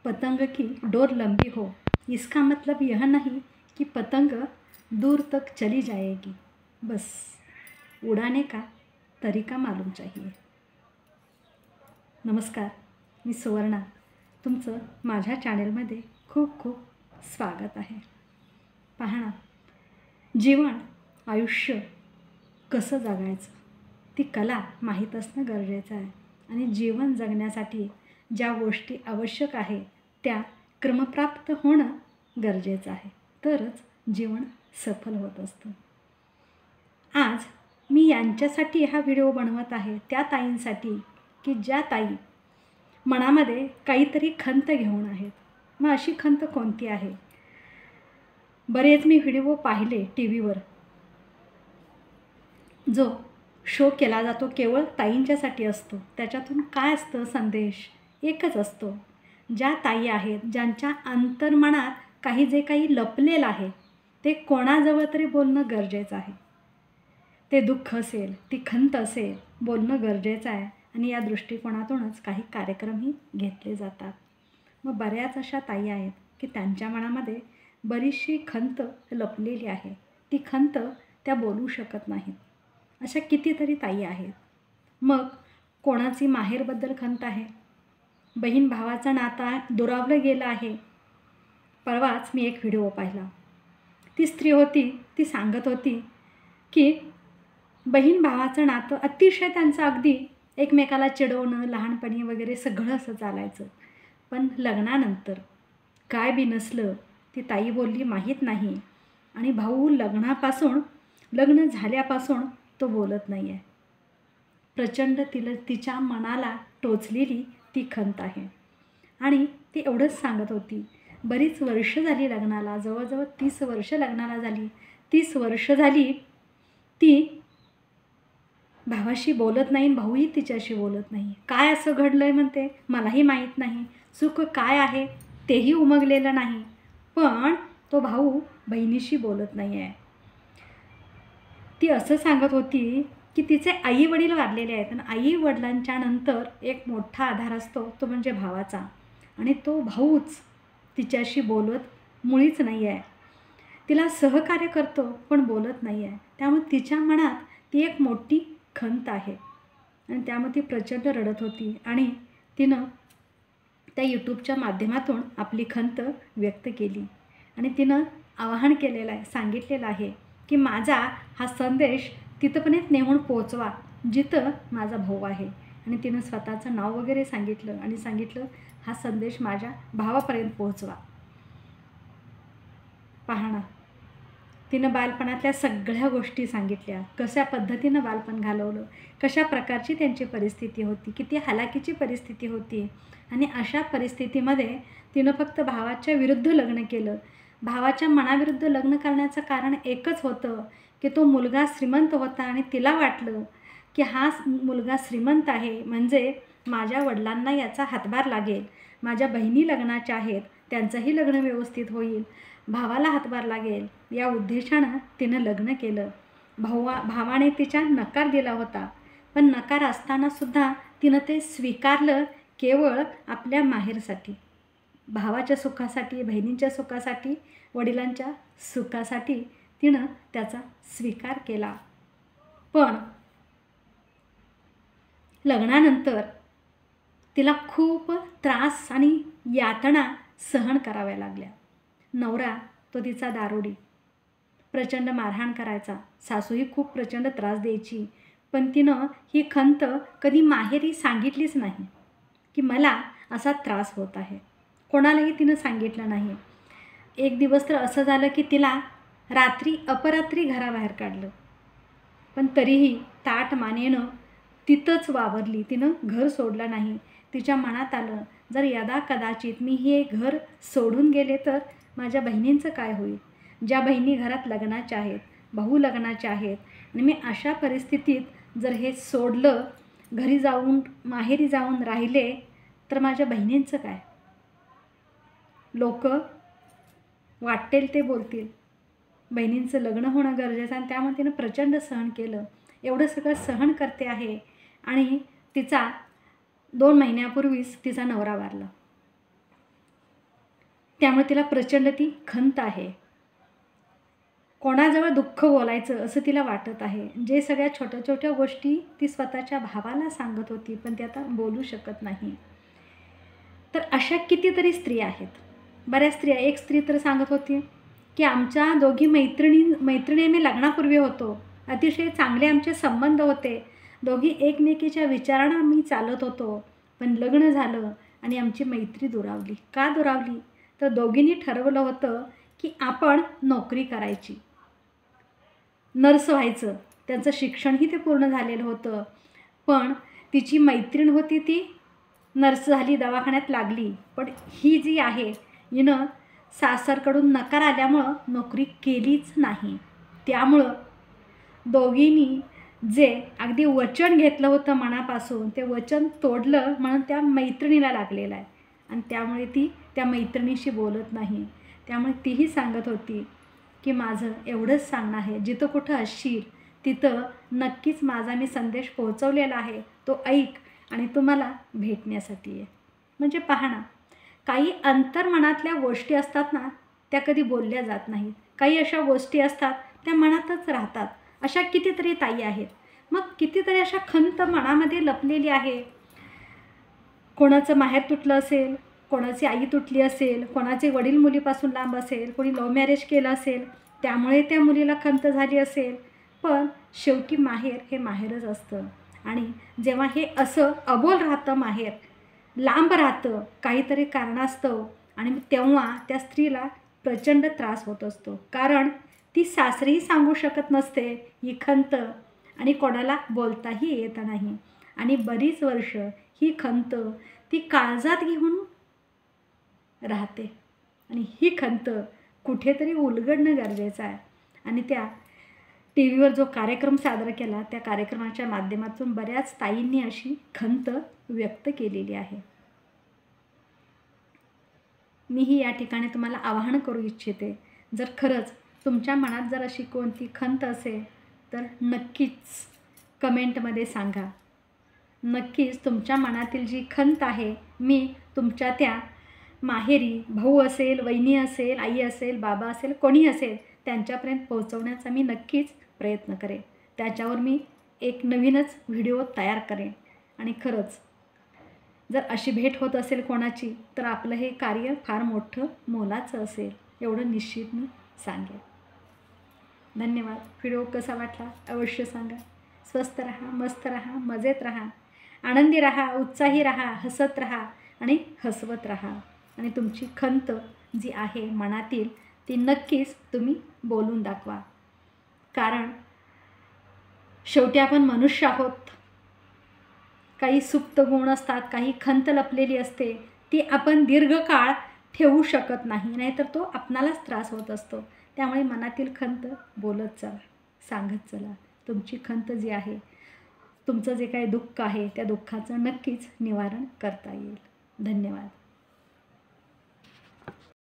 पतंग की डोर लंबी हो, इसका मतलब यह नहीं कि पतंग दूर तक चली जाएगी, बस उड़ाने का तरीका मालूम चाहिए। नमस्कार, मी सुवर्णा, तुमचं माझ्या चॅनलमध्ये खूप खूप स्वागत आहे। पहा ना, जीवन आयुष्य कसं जगायचं ती कला माहीत असणं गरजेचं आहे आणि जीवन जगण्यासाठी ज्या गोष्टी आवश्यक आहे त्या क्रमप्राप्त होणं गरजेचं आहे, तरच जीवन सफल होत असतं। आज मी यांच्यासाठी हा व्हिडिओ बनवत आहे, त्या ताईंसाठी की ज्या ताई मनामध्ये काहीतरी खंत घेऊन आहेत। मग अशी खंत कोणती आहे? बरेच मी व्हिडिओ पाहिले टीव्हीवर, जो शो केला जातो केवळ ताईंच्यासाठी असतो। त्याच्यातून काय असतं संदेश एकच असतो, ज्या ताई आहेत ज्यांच्या अंतर्मनात जे काही लपलेलं आहे ते कोणाजवळ तरी बोलणं गरजेचं आहे। ते दुःख असेल, ती खंत असेल, बोलणं गरजेचं आहे आणि या दृष्टिकोनातूनच काही कार्यक्रमही घेतले जातात। मग बऱ्याच अशा ताई आहेत की त्यांच्या मनामध्ये बरीचशी खंत लपलेली आहे, ती खंत त्या बोलू शकत नाहीत। अशा कितीतरी ताई आहेत। मग कोणाची माहेरबद्दल खंत आहे, बहीण भावाचं नातं दुरावलं गेलं आहे। परवाच मी एक व्हिडिओ पाहिला, ती स्त्री होती, ती सांगत होती की बहीण भावाचं नातं अतिशय त्यांचं अगदी एकमेकाला चिडवणं लहानपणी वगैरे सगळं असं चालायचं, पण लग्नानंतर काय बी नसलं ती ताई बोलली माहीत नाही आणि भाऊ लग्न झाल्यापासून तो बोलत नाही आहे। प्रचंड तिच्या मनाला टोचलेली ती खंत आहे आणि ती एवढंच सांगत होती, बरीच वर्ष झाली लग्नाला, जवळजवळ 30 वर्ष लग्नाला झाली। 30 वर्ष झाली ती भावाशी बोलत नाही, भाऊही तिच्याशी बोलत नाही। काय असं घडलंय म्हणते, मलाही माहीत नाही, सुख काय आहे तेही उमगलेलं नाही, पण तो भाऊ बहिणीशी बोलत नाही आहे। ती असं सांगत होती की तिचे आई वडील वारलेले आहेत आणि आई वडिलांच्या नंतर एक मोठा आधार असतो तो म्हणजे भावाचा, आणि तो भाऊच तिच्याशी बोलत मुळीच नाही आहे। तिला सहकार्य करतो पण बोलत नाही आहे। त्यामुळे तिच्या मनात ती एक मोठी खंत आहे आणि त्यामुळे ती प्रचंड रडत होती आणि तिनं त्या यूट्यूबच्या माध्यमातून आपली खंत व्यक्त केली आणि तिनं आवाहन केलेलं आहे, सांगितलेलं आहे की माझा हा संदेश तिथपर्यंत नेऊन पोहोचवा जिथं माझा भाऊ आहे, आणि तिनं स्वतःचं नाव वगैरे सांगितलं आणि सांगितलं हा संदेश माझ्या भावापर्यंत पोहोचवा। पहा ना, तिनं बालपणातल्या सगळ्या गोष्टी सांगितल्या, कशा पद्धतीनं बालपण घालवलं, कशा प्रकारची त्यांची परिस्थिती होती, किती हालाकीची परिस्थिती होती, आणि अशा परिस्थितीमध्ये तिनं फक्त भावाच्या विरुद्ध लग्न केलं। भावाच्या मनाविरुद्ध लग्न करण्याचं कारण एकच होतं की तो मुलगा श्रीमंत होता आणि तिला वाटलं की हा मुलगा श्रीमंत आहे म्हणजे माझ्या वडिलांना याचा हातभार लागेल, माझ्या बहिणी लग्नाच्या आहेत त्यांचंही लग्न व्यवस्थित होईल, भावाला हातभार लागेल, या उद्देशानं तिनं लग्न केलं। भावाने तिच्या नकार दिला होता, पण नकार असतानासुद्धा तिनं ते स्वीकारलं केवळ आपल्या माहेरसाठी, भावाच्या सुखासाठी, बहिणींच्या सुखासाठी, वडिलांच्या सुखासाठी तिनं त्याचा स्वीकार केला। पण लग्नानंतर तिला खूप त्रास आणि यातना सहन कराव्या लागल्या। नवरा तो तिचा दारुडी, प्रचंड मारहाण करायचा, सासूही खूप प्रचंड त्रास द्यायची, पण तिनं ही खंत कधी माहेरी सांगितलीच नाही की मला असा त्रास होत आहे, कोणालाही तिनं सांगितलं नाही। एक दिवस तर असं झालं की तिला अपरात्री घराबाहेर काढलं, पण तरीही ताठ मानेनं तिथंच वावरली, तिनं घर सोडलं नाही। तिच्या मनात आलं जर यदा कदाचित मी हे घर सोडून गेले तर माझ्या बहिणींचं काय होईल, ज्या बहिणी घरात लग्नाच्या आहेत, भाऊ लग्नाचे आहेत, आणि मी अशा परिस्थितीत जर हे सोडलं, घरी जाऊन माहेरी जाऊन राहिले तर माझ्या बहिणींचं काय, लोक वाटेल ते बोलतील, बहिणींचं लग्न होणं गरजेचं, आणि त्यामुळे तिनं प्रचंड सहन केलं। एवढं सगळं सहन करते आहे आणि तिचा 2 महिन्यापूर्वीच तिचा नवरा वारला। त्यामुळे तिला प्रचंड ती खंत आहे. कोणाजवळ दुःख बोलायचं असं तिला वाटत आहे. जे सगळ्या छोट्या छोट्या गोष्टी ती स्वतःच्या भावाला सांगत होती, पण ती आता बोलू शकत नाही. तर अशा कितीतरी स्त्रिया आहेत. बऱ्याच स्त्रिया, एक स्त्री तर सांगत होती की आमच्या दोघी मैत्रिणी आम्ही लग्नापूर्वी होतो. अतिशय चांगले आमचे संबंध होते. दोघी एकमेकीच्या विचारानं आम्ही चालत होतो. पण लग्न झालं आणि आमची मैत्री दुरावली. का दुरावली? तर दोघींनी ठरवलं होतं की आपण नोकरी करायची, नर्स व्हायचं. त्यांचं शिक्षणही ते पूर्ण झालेलं होतं. पण तिची मैत्रीण होती ती नर्स झाली, दवाखान्यात लागली. पण ही जी आहे हिनं सासरकडून नकार आल्यामुळं नोकरी केलीच नाही. त्यामुळं दोघींनी जे अगदी वचन घेतलं होतं मनापासून, ते वचन तोडलं म्हणून त्या मैत्रिणीला लागलेलं आहे. आणि त्यामुळे ती त्या मैत्रिणीशी बोलत नाही. त्यामुळे तीही सांगत होती की माझं एवढंच सांगणं आहे, जिथं कुठं असशील तिथं नक्कीच माझा मी संदेश पोहोचवलेला आहे, तो ऐक आणि तू मला भेटण्यासाठी आहे. म्हणजे पहा ना, काही अंतर्मनातल्या गोष्टी असतात ना, त्या कधी बोलल्या जात नाहीत. काही अशा गोष्टी असतात त्या मनातच राहतात. अशा कितीतरी ताई आहेत. मग कितीतरी अशा खंत मनामध्ये लपलेली आहे. कोणाचं माहेर तुटलं असेल, कोणाची आई तुटली असेल, कोणाचे वडील मुलीपासून लांब असेल, कोणी लव्ह मॅरेज केलं असेल, त्यामुळे त्या मुलीला खंत झाली असेल. पण शेवटी माहेर हे माहेरच असतं. आणि जेव्हा हे असं अबोल राहतं, माहेर लांब राहतं काहीतरी कारणास्तव, आणि तेव्हा त्या स्त्रीला प्रचंड त्रास होत असतो. कारण ती सासरीही सांगू शकत नसते ही खंत, आणि कोणाला बोलताही येत नाही. आणि बरीच वर्ष ही खंत ती काळजात घेऊन राहते. आणि ही खंत कुठेतरी उलगडणं गरजेचं आहे. आणि त्या टी व्हीवर जो कार्यक्रम सादर केला, त्या कार्यक्रमाच्या माध्यमातून बऱ्याच ताईंनी अशी खंत व्यक्त केलेली आहे. मीही या ठिकाणी तुम्हाला आवाहन करू इच्छिते, जर खरंच तुमच्या मनात जर अशी कोणती खंत असेल तर नक्कीच कमेंटमध्ये सांगा. नक्कीच तुमच्या मनातील जी खंत आहे मी तुमच्या त्या माहेरी, भाऊ असेल, वहिनी असेल, आई असेल, बाबा असेल, कोणी असेल, त्यांच्यापर्यंत पोहोचवण्याचा मी नक्कीच प्रयत्न करेन. त्याच्यावर मी एक नवीनच व्हिडिओ तयार करेन. आणि खरंच जर अशी भेट होत असेल कोणाची, तर आपलं हे कार्य फार मोठं मोलाचं असेल, एवढं निश्चित मी सांगेन. धन्यवाद. व्हिडिओ कसा वाटला अवश्य सांगा. स्वस्थ राहा, मस्त राहा, मजेत राहा, आनंदी राहा, उत्साही राहा, हसत राहा आणि हसवत राहा. आणि तुमची खंत जी आहे मनातील ती नक्कीच तुम्ही बोलून दाखवा. कारण शेवटी आपण मनुष्य आहोत. काही सुप्त गुण असतात, काही खंत लपलेली असते, ती आपण दीर्घकाळ ठेवू शकत नाही, नाहीतर तो आपणालाच त्रास होत असतो. त्यामुळे मनातील खंत बोलत चला, सांगत चला. तुमची खंत जी आहे, तुमचं जे काही दुःख आहे, त्या दुःखाचं नक्कीच निवारण करता येईल. धन्यवाद.